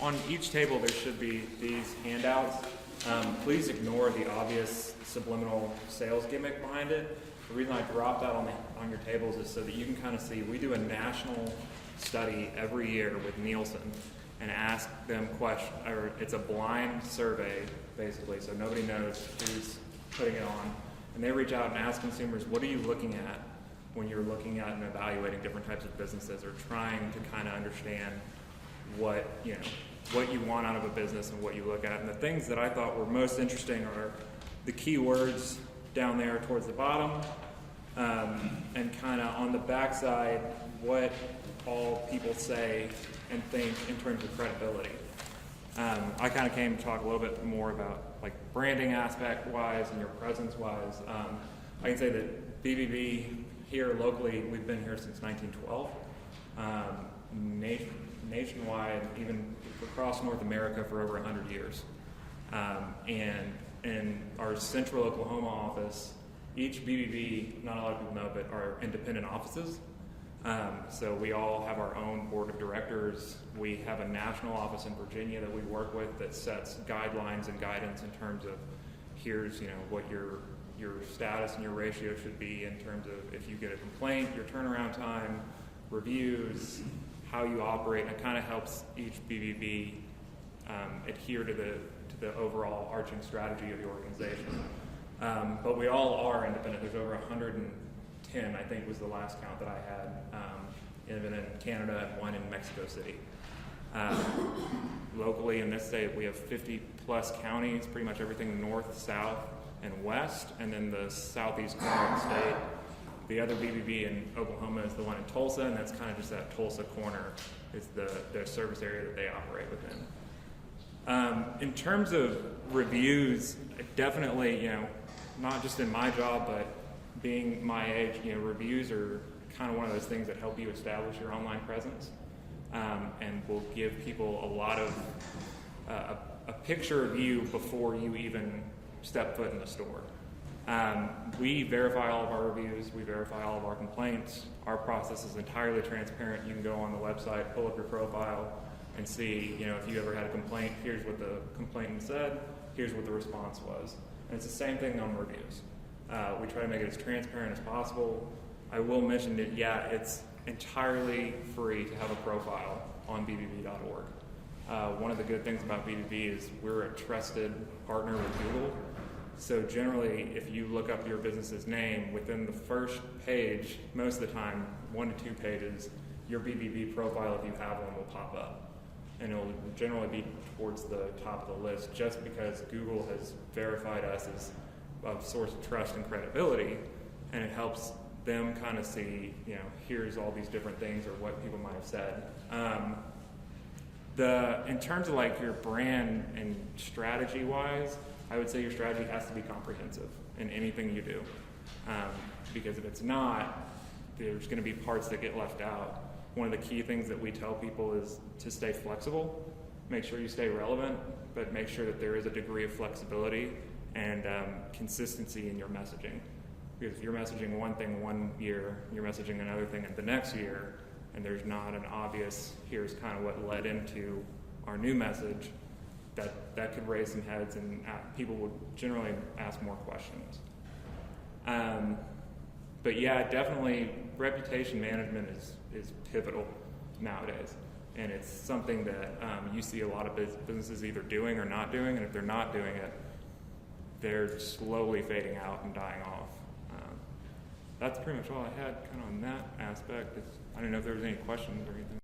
On each table there should be these handouts. Please ignore the obvious subliminal sales gimmick behind it. The reason I dropped that on your tables is so that you can kind of see, we do a national study every year with Nielsen and ask them questions, or it's a blind survey basically, so nobody knows who's putting it on. And they reach out and ask consumers, what are you looking at when you're looking at and evaluating different types of businesses, or trying to kind of understand what you want out of a business and what you look at. And the things that I thought were most interesting are the keywords down there towards the bottom, and kind of on the backside, what all people say and think in terms of credibility. I kind of came to talk a little bit more about like branding aspect wise and your presence wise. I can say that BBB here locally, we've been here since 1912. Nationwide, even across North America for over 100 years. And in our central Oklahoma office, each BBB, not a lot of people know, but are independent offices. So we all have our own board of directors. We have a national office in Virginia that we work with that sets guidelines and guidance in terms of here's what your status and your ratio should be in terms of if you get a complaint, your turnaround time, reviews, how you operate, and it kind of helps each BBB adhere to the overall arching strategy of the organization. But we all are independent. There's over 110, I think was the last count that I had, even in Canada and one in Mexico City. Locally in this state, we have 50 plus counties, pretty much everything north, south, and west, and then the southeast corner of the state. The other BBB in Oklahoma is the one in Tulsa, and that's kind of just that Tulsa corner is the service area that they operate within. In terms of reviews, definitely, not just in my job, but being my age, reviews are kind of one of those things that help you establish your online presence, and will give people a lot of a picture of you before you even step foot in the store. We verify all of our reviews, we verify all of our complaints. Our process is entirely transparent. You can go on the website, pull up your profile, and see, if you ever had a complaint, here's what the complainant said, here's what the response was. And it's the same thing on reviews. We try to make it as transparent as possible. I will mention that, it's entirely free to have a profile on bbb.org. One of the good things about BBB is we're a trusted partner with Google. So generally, if you look up your business's name, within the first page, most of the time, 1 to 2 pages, your BBB profile, if you have one, will pop up. And it'll generally be towards the top of the list just because Google has verified us as a source of trust and credibility, and it helps them kind of see, here's all these different things or what people might have said. In terms of like your brand and strategy wise, I would say your strategy has to be comprehensive in anything you do. Because if it's not, there's going to be parts that get left out. One of the key things that we tell people is to stay flexible. Make sure you stay relevant, but make sure that there is a degree of flexibility and consistency in your messaging. Because if you're messaging one thing one year, you're messaging another thing the next year, and there's not an obvious, here's kind of what led into our new message, that could raise some heads, and people would generally ask more questions. But yeah, definitely reputation management is pivotal nowadays, and it's something that you see a lot of businesses either doing or not doing, and if they're not doing it, they're slowly fading out and dying off. That's pretty much all I had kind of on that aspect. I don't know if there was any questions or anything.